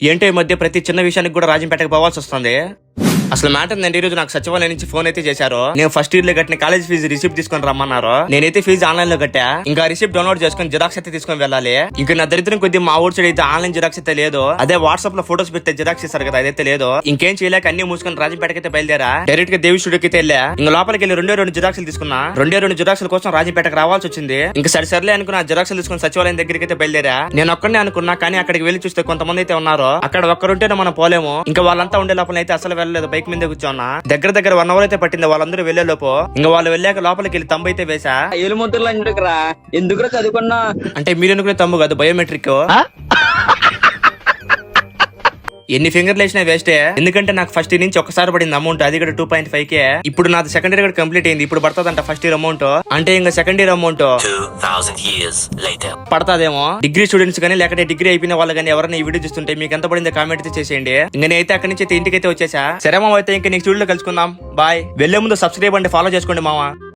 ఏంటో ఈ మధ్య ప్రతి చిన్న విషయానికి కూడా రాజంపేటకు పోవాల్సి వస్తుంది. అసలు మ్యాటర్ నేను ఈ రోజు నాకు సచివాలయం నుంచి ఫోన్ అయితే చేశారు. నేను ఫస్ట్ ఇయర్ లో కట్టిన కాలేజ్ ఫీజు రిసిప్ట్ తీసుకొని రమ్మన్నారు. నేనైతే ఫీజు ఆన్లైన్ లో కట్టా. ఇంకా రిసిప్ట్ డౌన్లోడ్ చేసుకుని జిరాక్స్ అయితే తీసుకొని వెళ్ళాలి. ఇంకా నా దరిద్రం కొద్ది మా ఊరు సైడ్ అయితే ఆన్లైన్ జిరాక్స్ అయితే లేదు. అదే వాట్సాప్ లో ఫోటోస్ పెడితే జిరాక్స్ ఇస్తారు కదా, అదైతే లేదు. ఇంకేం చేయలేక అన్ని మూసుకొని రాజంపేటకైతే బయలుదేరా. డైరెక్ట్ గా దేవి స్టూడియోకి అయితే వెళ్ళా. ఇంకా లోపలికి వెళ్ళి రెండు జిరాక్స్లు తీసుకున్నా. రెండు జిరాక్స్ల కోసం రాజంపేటకు రావాల్సి వచ్చింది. ఇంకా సరిసరిలే అనుకున్న జిరాక్స్లు తీసుకుని సచివాలయం దగ్గరికి అయితే బయలుదేరా. నేను ఒక్కడే అనుకున్నా, కానీ అక్కడికి వెళ్ళి చూస్తే కొంతమంది అయితే ఉన్నారు. అక్కడ ఒక్కరుంటేనే మనం పోలేము. ఇంకా వాళ్ళంతా ఉండే లోపల అయితే అసలు వెళ్ళలేదు. బైక్ మీద కూర్చోన్నా. దగ్గర 1 అవర్ అయితే పట్టింది వాళ్ళందరూ వెళ్లే లోపు. ఇంకా వాళ్ళు వెళ్ళాక లోపలికి వెళ్ళి తంబు అయితే వేసా. ఏలుముద్రలు ఎందుకురా చదువుకున్నా అంటే మీరు అనుకునే తంబు కాదు, బయోమెట్రిక్. ఎన్ని ఫింగర్లు వేసినా వేస్టే. ఎందుకంటే నాకు ఫస్ట్ ఇయర్ నుంచి ఒకసారి పడింది అమౌంట్, అది కూడా 2.5K. ఇప్పుడు నాది సెకండ్ ఇయర్ కూడా కంప్లీట్ అయింది. ఇప్పుడు పడుతుందంట ఫస్ట్ ఇయర్ అమౌంట్. అంటే ఇంకా second year amount 2000 years later పడతాదేమో. డిగ్రీ స్టూడెంట్స్ కానీ లేకపోతే డిగ్రీ అయిపోయిన వాళ్ళు కానీ ఎవరైనా ఈ వీడియో చూస్తుంటే మీకు ఎంత పడిందో కామెంట్ అయితే చేసేయండి. ఇంకా నేనైతే అక్కడి నుంచి అయితే ఇంటికి అయితే వచ్చేసా. సరే మామ, అయితే ఇంకా నెక్స్ట్ వీడియోలో కలుసుకుందాం. బాయ్. వెళ్లే ముందు సబ్స్క్రైబ్ అంటే ఫాలో చేసుకోండి మామ.